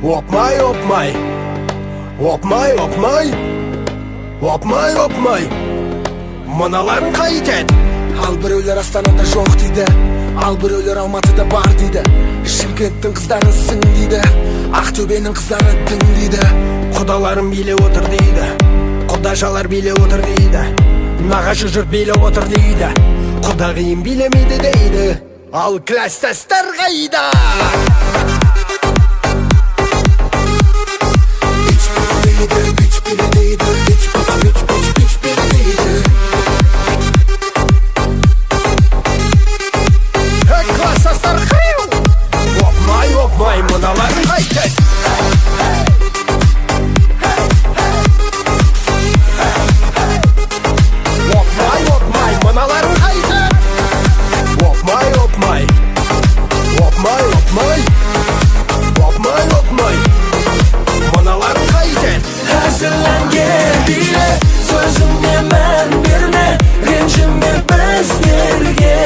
Опмай, опмай, опмай, опмай, опмай, опмай, мыналарың қайтет. Ал біреулер Астанада жоқ дейді, ал біреулер Алматыда бар дейді. Шымкенттің қыздары сың дейді, Ақтөбенің қыздары тың дейді. Құдаларым билеп отыр дейді, құдашалар билеп отыр дейді, нағашы жұрт билеп отыр дейді, құдағиым билемейді дейді. Ал кластастар қайда? Кластастар қайда? Опмай, опмай, мыналарың қайтет. Опмай, опмай, мыналарың қайтет. Опмай, опмай, опмай, опмай, опмай, опмай, мыналарың қайтет. Әзірленген биле, сөзіңе мән берме, ренжіме біздерге.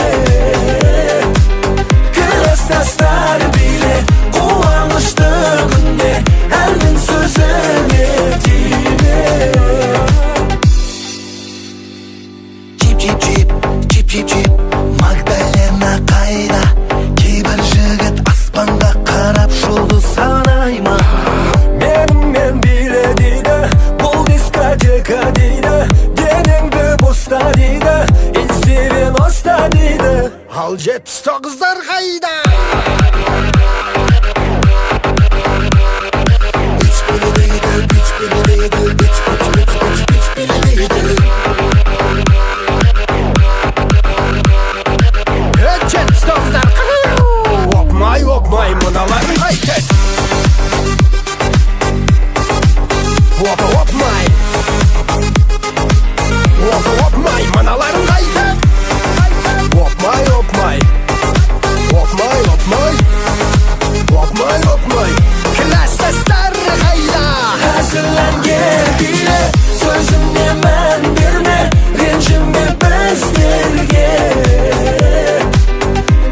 Кластастар биле, қуанышты күнде, әлдің сөзіне тиме. Чип, чип, чип, чип, чип, чип, Магдалена қайда? Кейбір жігіт аспанға қарап жұлдыз санай ма? Менімен биле дейді, бұл дискотека дейді, денеңді боста дейді, инстивен оста дейді. Ал 79-дар қайда? Опмай, опмай, мыналарың қайтет. Опмай, опмай, мыналарың қайтет. Опмай, опмай, опмай, опмай, опмай, опмай, кластастар қайда? Әзірленген биле, сөзіңе мән берме, ренжіме біздерге.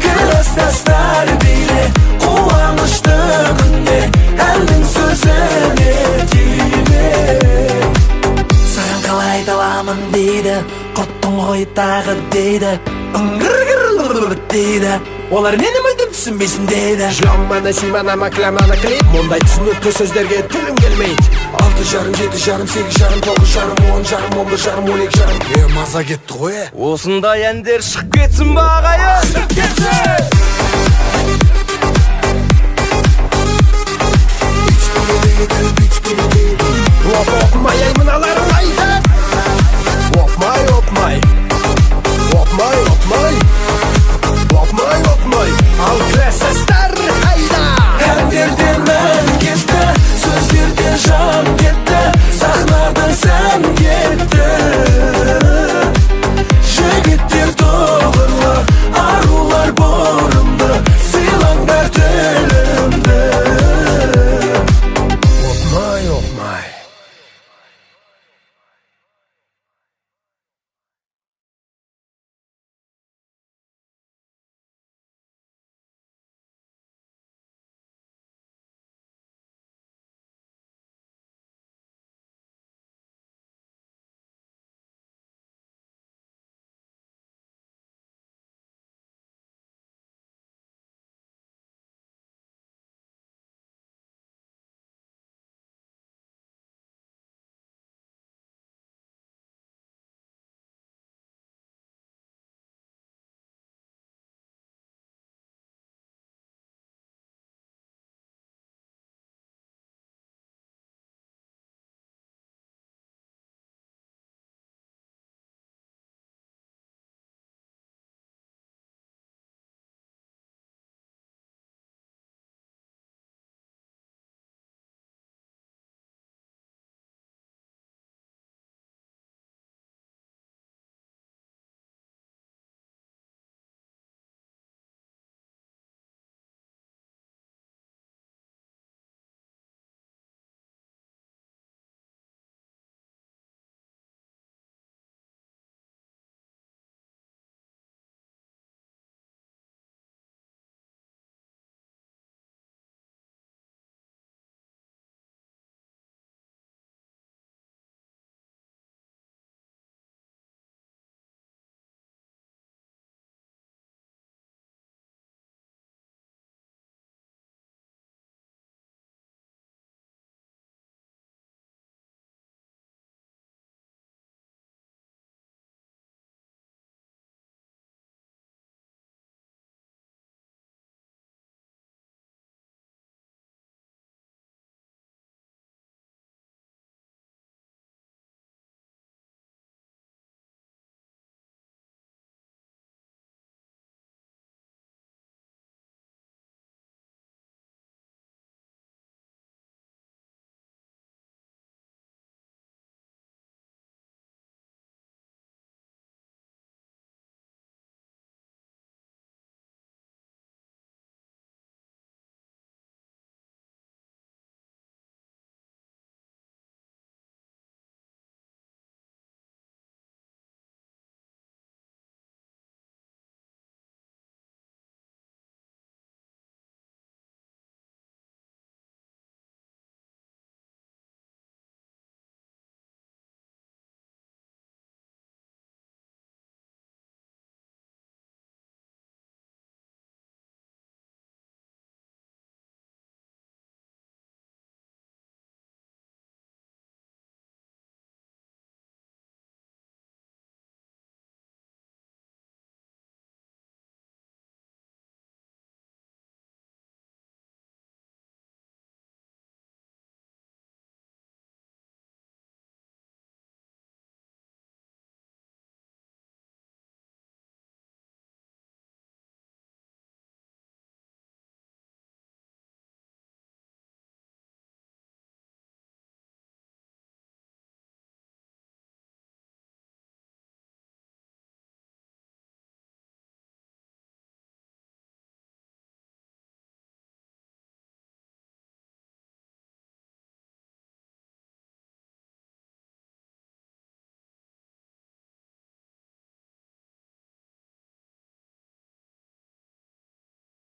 Кластастар биле, қуанышты күнде, әлдің сөзіне тиме. Саған қалай таламын дейді, құрттың ғой тағы дейді, үңгір дейді, олар мені мүлдем түсінбесін дейді. Жыламана, симанама, кламана, клип. Мұндай түсінікті сөздерге тілім келмейді. 6,5, 7,5, 8,5, 9,5, 10,5, 11,5, 12,5. Маза кетті ғой. Осындай әндер шығып кетсін ба ағайын? Кетсін!